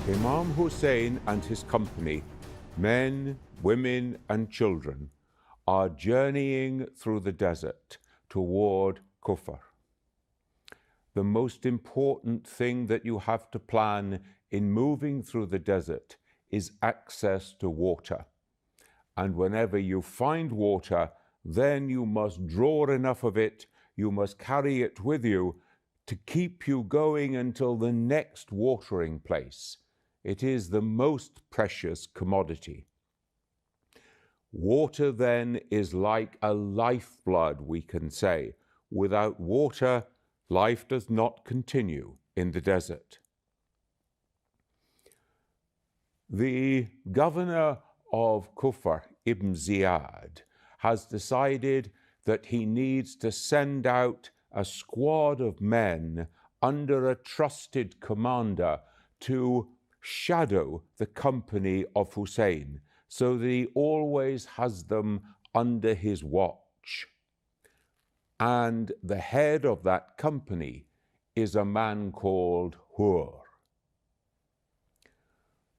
Imam Husayn and his company, men, women, and children, are journeying through the desert toward Kufr. The most important thing that you have to plan in moving through the desert is access to water. And whenever you find water, then you must draw enough of it, you must carry it with you to keep you going until the next watering place. It is the most precious commodity. Water then is like a lifeblood, we can say. Without water, life does not continue in the desert. The governor of Kufr, Ibn Ziyad, has decided that he needs to send out a squad of men under a trusted commander to shadow the company of Husayn, so that he always has them under his watch. And the head of that company is a man called Hur.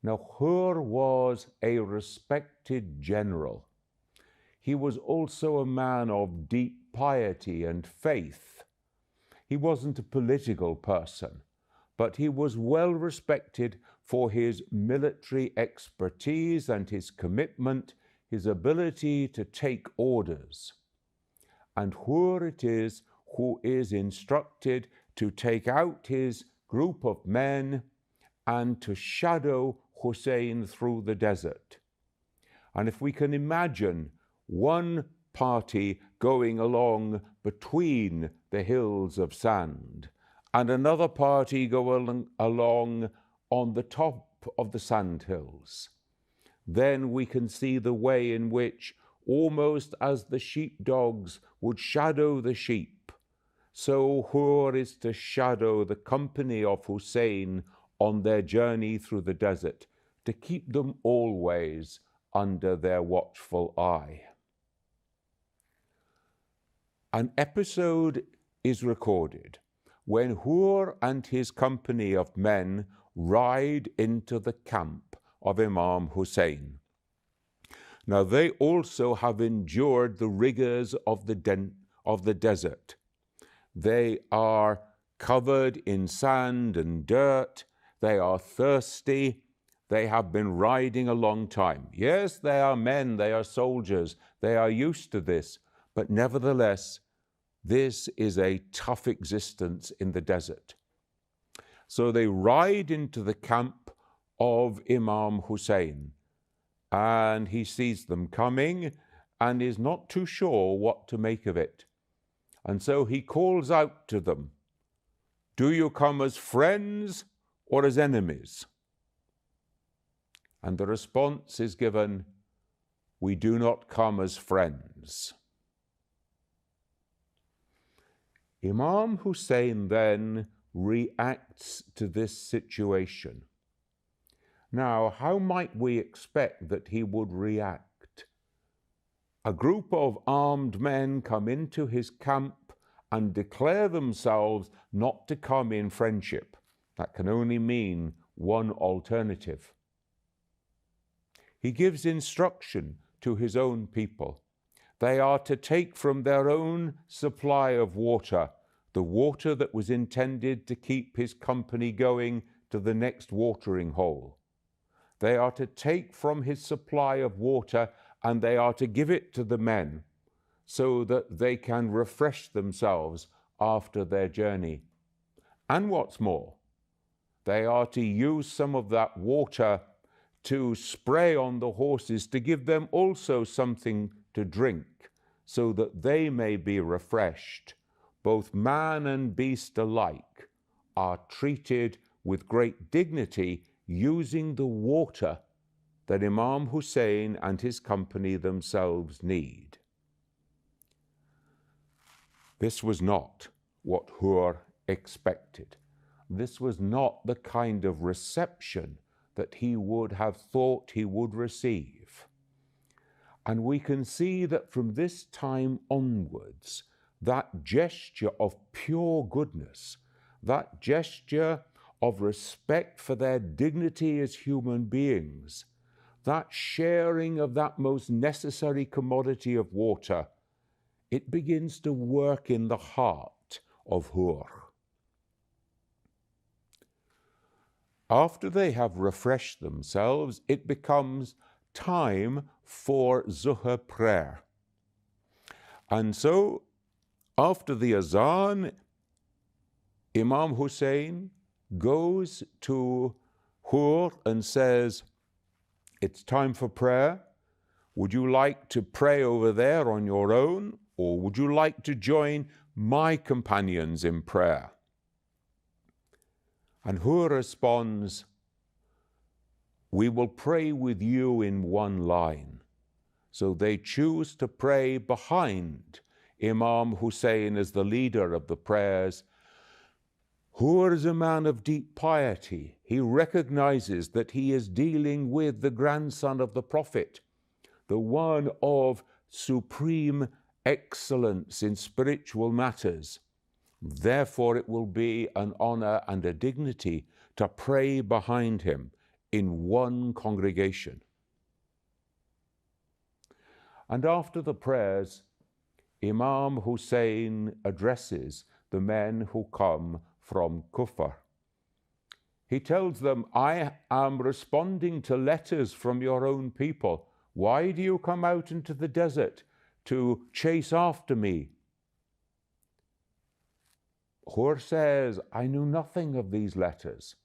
Now, Hur was a respected general. He was also a man of deep piety and faith. He wasn't a political person, but he was well respected for his military expertise and his commitment, his ability to take orders. And Hur it is who is instructed to take out his group of men and to shadow Husayn through the desert. And if we can imagine one party going along between the hills of sand and another party going along on the top of the sand hills, then we can see the way in which, almost as the sheepdogs would shadow the sheep, so Hur is to shadow the company of Husayn on their journey through the desert, to keep them always under their watchful eye. An episode is recorded when Hur and his company of men ride into the camp of Imam Husayn. Now, they also have endured the rigors of the desert. They are covered in sand and dirt. They are thirsty. They have been riding a long time. Yes, they are men, they are soldiers. They are used to this. But nevertheless, this is a tough existence in the desert. So they ride into the camp of Imam Husayn, and he sees them coming and is not too sure what to make of it. And so he calls out to them, "Do you come as friends or as enemies?" And the response is given, "We do not come as friends." Imam Husayn then reacts to this situation. Now, how might we expect that he would react? A group of armed men come into his camp and declare themselves not to come in friendship. That can only mean one alternative. He gives instruction to his own people. They are to take from their own supply of water, the water that was intended to keep his company going to the next watering hole. They are to take from his supply of water and they are to give it to the men so that they can refresh themselves after their journey. And what's more, they are to use some of that water to spray on the horses to give them also something to drink so that they may be refreshed. Both man and beast alike are treated with great dignity using the water that Imam Husayn and his company themselves need. This was not what Hur expected. This was not the kind of reception that he would have thought he would receive. And we can see that from this time onwards, that gesture of pure goodness, that gesture of respect for their dignity as human beings, that sharing of that most necessary commodity of water, it begins to work in the heart of Hur. After they have refreshed themselves, it becomes time for Zuhr prayer. And so, after the azan, Imam Husayn goes to Hur and says, "It's time for prayer. Would you like to pray over there on your own, or would you like to join my companions in prayer?" And Hur responds, "We will pray with you in one line." So they choose to pray behind Imam Husayn as the leader of the prayers. Hur is a man of deep piety. He recognizes that he is dealing with the grandson of the Prophet, the one of supreme excellence in spiritual matters. Therefore, it will be an honor and a dignity to pray behind him in one congregation. And after the prayers, Imam Husayn addresses the men who come from Kufr. He tells them, "I am responding to letters from your own people. Why do you come out into the desert to chase after me?" Hur says, "I knew nothing of these letters."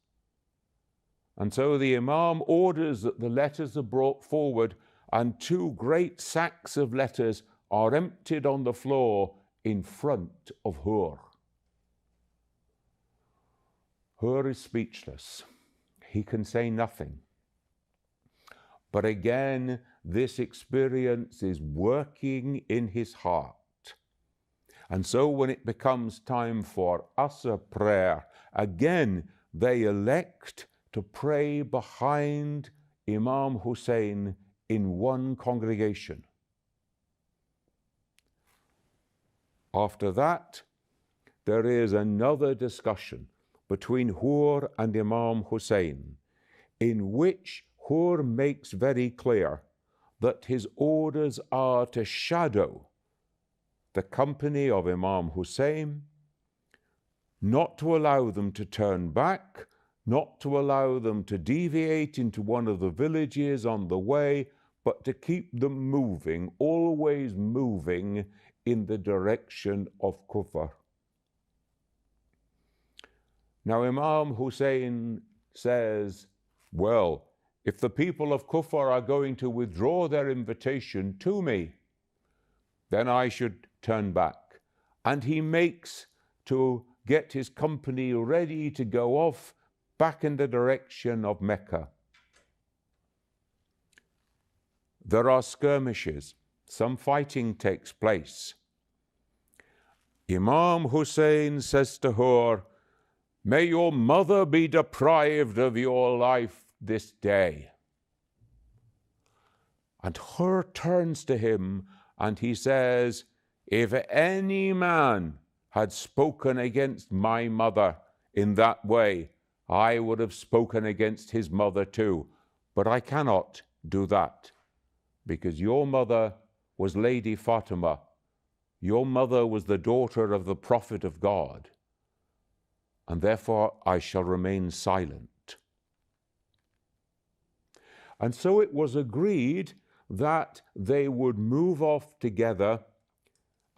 And so the Imam orders that the letters are brought forward, and 2 great sacks of letters are emptied on the floor in front of Hur. Hur is speechless. He can say nothing. But again, this experience is working in his heart. And so when it becomes time for Asr prayer, again they elect to pray behind Imam Husayn in one congregation. After that, there is another discussion between Hur and Imam Husayn, in which Hur makes very clear that his orders are to shadow the company of Imam Husayn, not to allow them to turn back, not to allow them to deviate into one of the villages on the way, but to keep them moving, always moving in the direction of Kufr. Now Imam Husayn says, "Well, if the people of Kufr are going to withdraw their invitation to me, then I should turn back." And he makes to get his company ready to go off back in the direction of Mecca. There are skirmishes. Some fighting takes place. Imam Husayn says to Hur, "May your mother be deprived of your life this day." And Hur turns to him and he says, "If any man had spoken against my mother in that way, I would have spoken against his mother too. But I cannot do that, because your mother was Lady Fatima. Your mother was the daughter of the Prophet of God, and therefore I shall remain silent." And so it was agreed that they would move off together,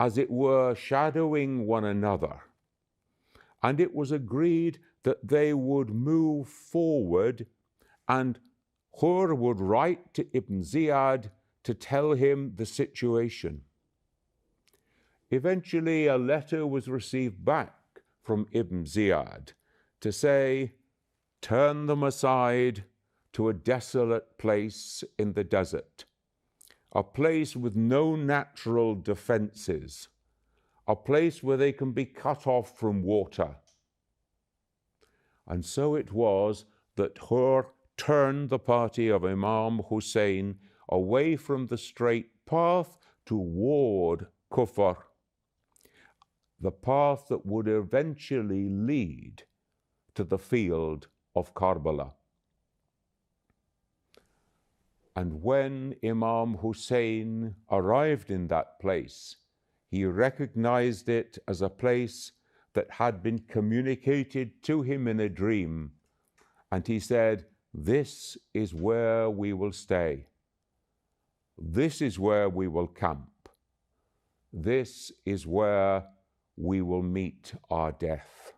as it were, shadowing one another. And it was agreed that they would move forward, and Hur would write to Ibn Ziyad to tell him the situation. Eventually, a letter was received back from Ibn Ziyad to say, "Turn them aside to a desolate place in the desert, a place with no natural defenses, a place where they can be cut off from water." And so it was that Hur turned the party of Imam Husayn away from the straight path toward Kufr, the path that would eventually lead to the field of Karbala. And when Imam Husayn arrived in that place, he recognized it as a place that had been communicated to him in a dream. And he said, "This is where we will stay. This is where we will camp. This is where we will meet our death."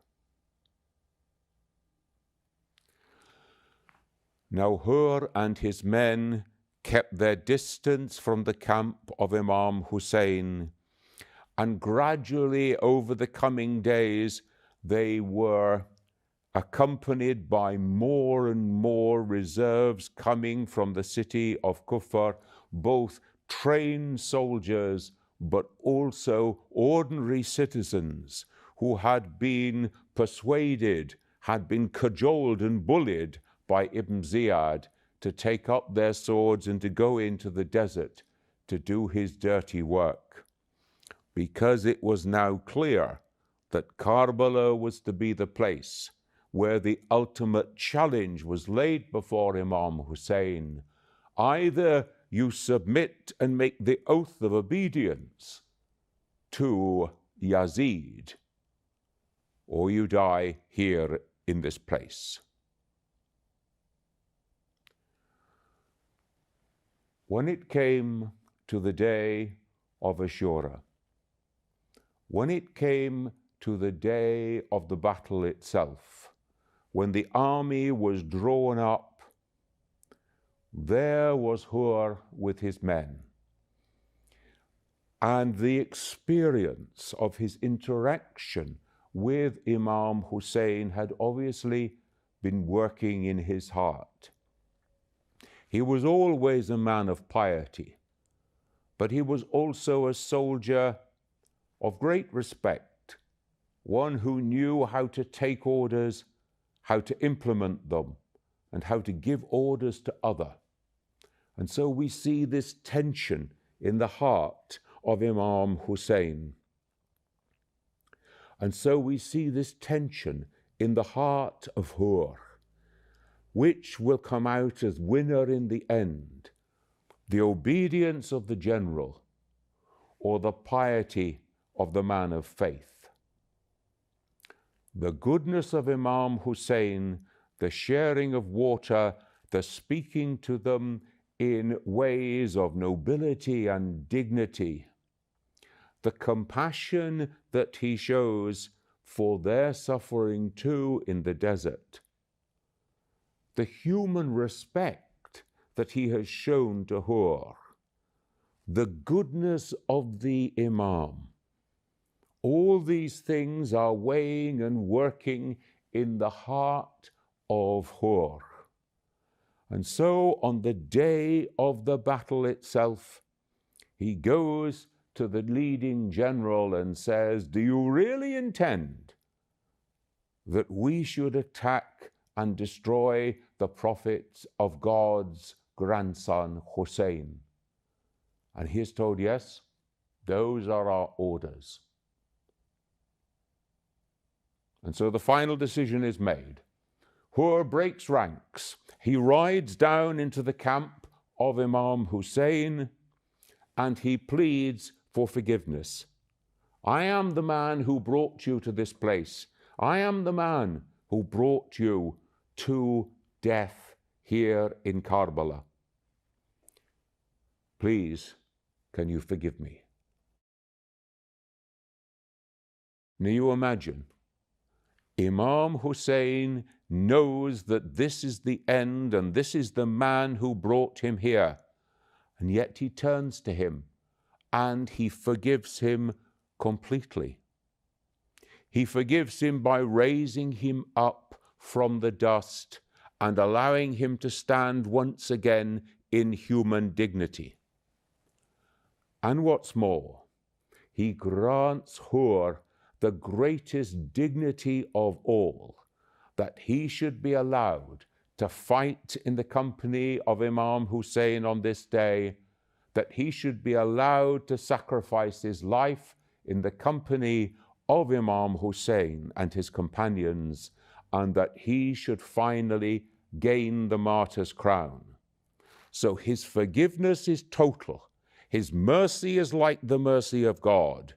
Now Hur and his men kept their distance from the camp of Imam Husayn, and gradually over the coming days they were accompanied by more and more reserves coming from the city of Kufr, both trained soldiers but also ordinary citizens who had been persuaded, had been cajoled and bullied by Ibn Ziyad to take up their swords and to go into the desert to do his dirty work, because it was now clear that Karbala was to be the place where the ultimate challenge was laid before Imam Husayn. Either you submit and make the oath of obedience to Yazid, or you die here in this place. When it came to the day of Ashura, when it came to the day of the battle itself, when the army was drawn up, there was Hur with his men. And the experience of his interaction with Imam Husayn had obviously been working in his heart. He was always a man of piety, but he was also a soldier of great respect, one who knew how to take orders, how to implement them, and how to give orders to others. And so we see this tension in the heart of Imam Husayn. And so we see this tension in the heart of Hur, which will come out as winner in the end: the obedience of the general or the piety of the man of faith. The goodness of Imam Husayn, the sharing of water, the speaking to them in ways of nobility and dignity, the compassion that he shows for their suffering too in the desert, the human respect that he has shown to Hur, the goodness of the Imam, all these things are weighing and working in the heart of Hur. And so on the day of the battle itself, he goes to the leading general and says, "Do you really intend that we should attack and destroy the Prophet of God's grandson, Husayn?" And he is told, "Yes, those are our orders." And so the final decision is made. Hur breaks ranks. He rides down into the camp of Imam Husayn and he pleads for forgiveness. "I am the man who brought you to this place. I am the man who brought you to death here in Karbala. Please, can you forgive me?" Now you imagine, Imam Husayn knows that this is the end and this is the man who brought him here, and yet he turns to him and he forgives him completely. He forgives him by raising him up from the dust and allowing him to stand once again in human dignity. And what's more, he grants Hur the greatest dignity of all, that he should be allowed to fight in the company of Imam Husayn on this day, that he should be allowed to sacrifice his life in the company of Imam Husayn and his companions, and that he should finally gain the martyr's crown. So his forgiveness is total. His mercy is like the mercy of God.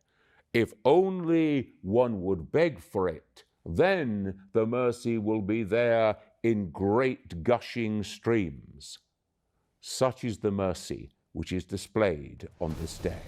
If only one would beg for it, then the mercy will be there in great gushing streams. Such is the mercy which is displayed on this day.